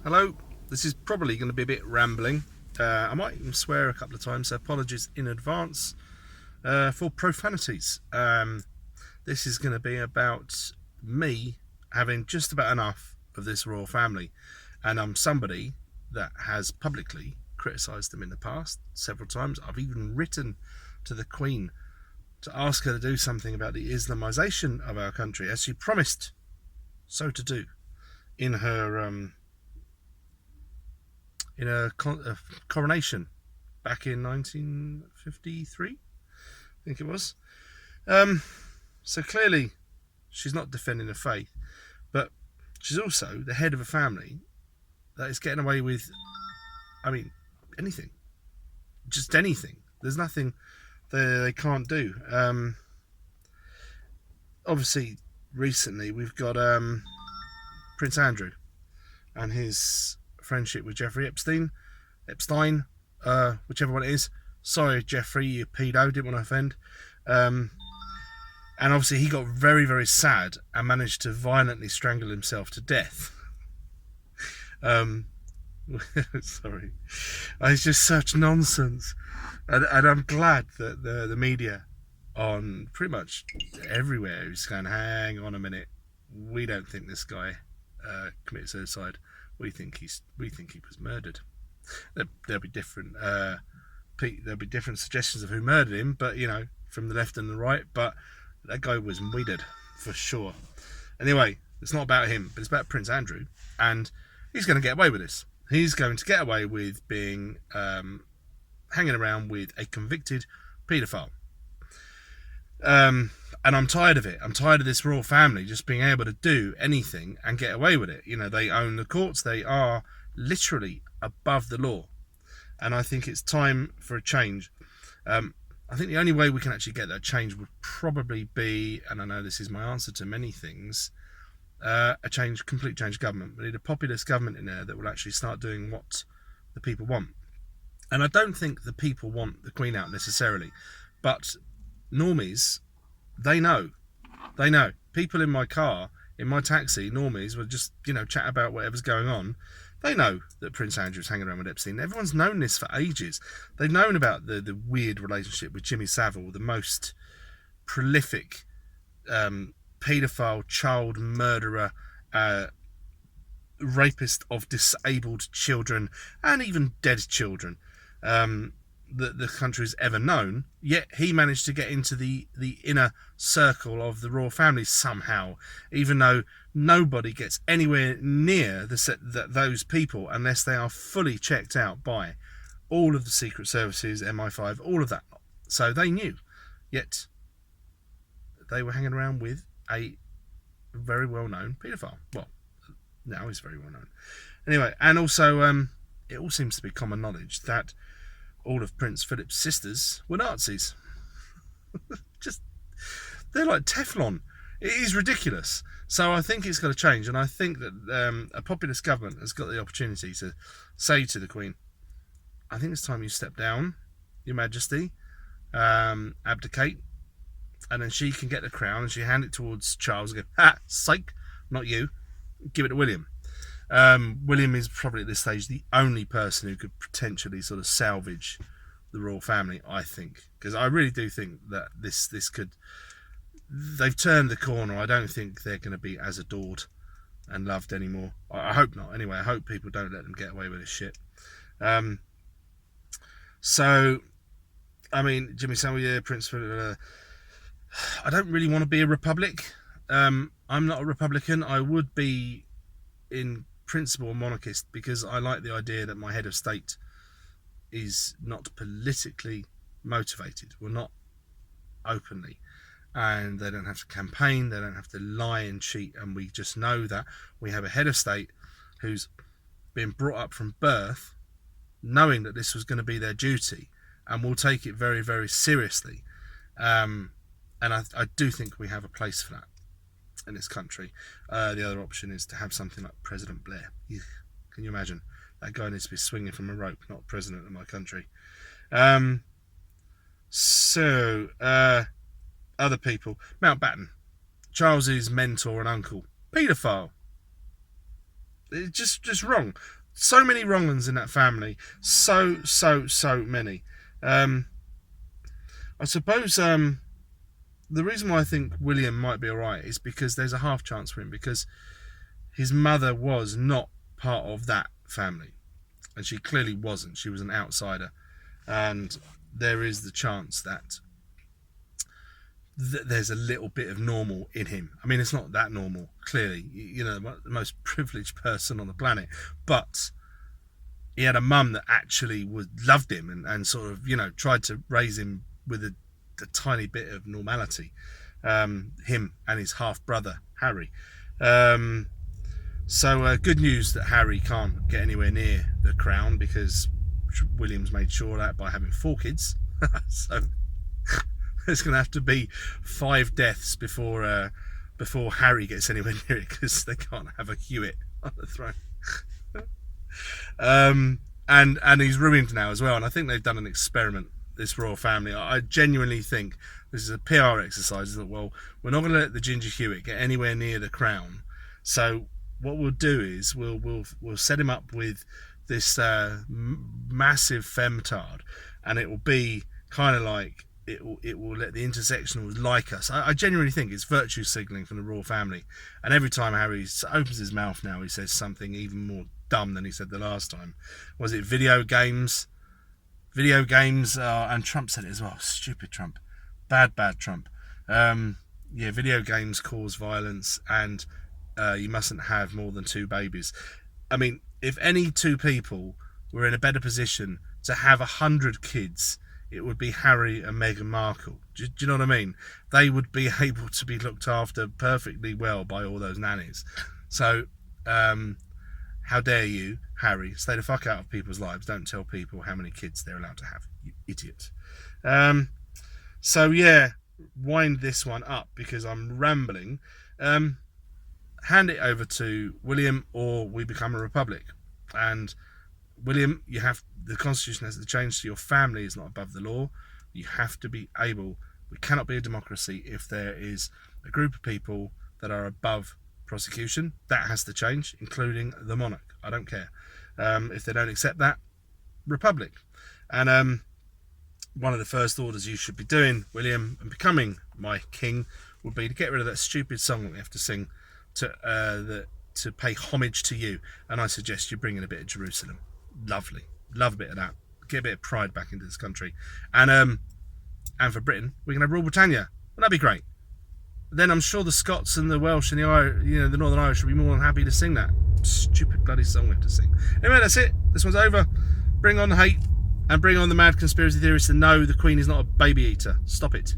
Hello, this is probably going to be a bit rambling. I might even swear a couple of times, so apologies in advance for profanities. This is going to be about me having just about enough of this royal family, and I'm somebody that has publicly criticised them in the past several times. I've even written to the Queen to ask her to do something about the Islamisation of our country, as she promised so to do in her a coronation back in 1953, I think it was. So clearly, she's not defending the faith, but she's also the head of a family that is getting away with, I mean, anything, just anything. There's nothing they can't do. Obviously, recently we've got Prince Andrew and his friendship with Jeffrey Epstein, whichever one it is. Sorry, Jeffrey, you pedo, didn't want to offend. And obviously he got very, very sad and managed to violently strangle himself to death. Sorry. It's just such nonsense. And I'm glad that the media on pretty much everywhere is going, hang on a minute, we don't think this guy committed suicide. We think he was murdered. There'll be different suggestions of who murdered him, but from the left and the right. But that guy was murdered for sure. Anyway, it's not about him, but it's about Prince Andrew, and he's going to get away with this. He's going to get away with being hanging around with a convicted paedophile. And I'm tired of it. I'm tired of this royal family just being able to do anything and get away with it. They own the courts. They are literally above the law. And I think it's time for a change. I think the only way we can actually get that change would probably be, and I know this is my answer to many things, complete change of government. We need a populist government in there that will actually start doing what the people want. And I don't think the people want the Queen out necessarily, but normies, they know. People in my car, in my taxi, normies will just, chat about whatever's going on. They know that Prince Andrew's hanging around with Epstein. Everyone's known this for ages. They've known about the weird relationship with Jimmy Saville, the most prolific paedophile, child murderer, rapist of disabled children and even dead children that the country's ever known. Yet he managed to get into the inner circle of the royal family somehow, even though nobody gets anywhere near those people unless they are fully checked out by all of the secret services, MI5, all of that. So they knew, yet they were hanging around with a very well-known paedophile. Well, now he's very well-known. Anyway, and also it all seems to be common knowledge that all of Prince Phillips' sisters were Nazis. They're like Teflon. It is ridiculous. So I think it's got to change, and I think that a populist government has got the opportunity to say to the Queen, I think it's time you step down, Your Majesty, abdicate, and then she can get the crown and she hand it towards Charles and go, psych, not you, give it to William. William is probably at this stage the only person who could potentially sort of salvage the royal family, I think, because I really do think that this could. They've turned the corner. I don't think they're going to be as adored and loved anymore. I hope not. Anyway, I hope people don't let them get away with this shit. So, I mean, Jimmy Savile, Prince Philip. I don't really want to be a republic. I'm not a Republican. I would be in principle a monarchist because I like the idea that my head of state is not politically motivated, well, not openly, and they don't have to campaign, they don't have to lie and cheat, and we just know that we have a head of state who's been brought up from birth knowing that this was going to be their duty and will take it very, very seriously, and I do think we have a place for that in this country. The other option is to have something like President Blair. Can you imagine? That guy needs to be swinging from a rope, not president of my country. Other people. Mountbatten, Charles's mentor and uncle, paedophile. It's just wrong. So many wrong ones in that family. So many. I suppose the reason why I think William might be alright is because there's a half chance for him, because his mother was not part of that family, and she clearly wasn't. She was an outsider, and there is the chance that there's a little bit of normal in him. I mean, it's not that normal, clearly, you know, the most privileged person on the planet, but he had a mum that actually loved him and sort of, you know, tried to raise him with a tiny bit of normality. Him and his half brother Harry. So good news that Harry can't get anywhere near the crown, because William's made sure of that by having 4 kids. So there's going to have to be 5 deaths before Harry gets anywhere near it, because they can't have a Hewitt on the throne. And he's ruined now as well. And I think they've done an experiment, this royal family. I genuinely think this is a PR exercise. That, well, we're not going to let the Ginger Hewitt get anywhere near the crown. So what we'll do is we'll set him up with this massive femtard, and it will be kind of like it will let the intersectionals like us. I genuinely think it's virtue signalling from the royal family. And every time Harry opens his mouth now, he says something even more dumb than he said the last time. Was it video games? Video games, and Trump said it as well. Stupid Trump. Bad Trump. Yeah, video games cause violence, and you mustn't have more than 2 babies. I mean, if any 2 people were in a better position to have 100 kids, it would be Harry and Meghan Markle. Do you know what I mean? They would be able to be looked after perfectly well by all those nannies. So, how dare you, Harry, stay the fuck out of people's lives. Don't tell people how many kids they're allowed to have, you idiot. So yeah, wind this one up because I'm rambling. Hand it over to William, or we become a republic. And William, the constitution has to change, so your family is not above the law. You have to be able, we cannot be a democracy if there is a group of people that are above prosecution. That has to change, including the monarch. I don't care. If they don't accept that, republic. And one of the first orders you should be doing, William, and becoming my king, would be to get rid of that stupid song that we have to sing to pay homage to you. And I suggest you bring in a bit of Jerusalem. Lovely. Love a bit of that. Get a bit of pride back into this country. And for Britain, we can have Rule Britannia. Well, that'd be great. Then I'm sure the Scots and the Welsh and the Northern Irish will be more than happy to sing that stupid bloody song we have to sing. Anyway, that's it. This one's over. Bring on the hate and bring on the mad conspiracy theorists, and no, the Queen is not a baby eater. Stop it.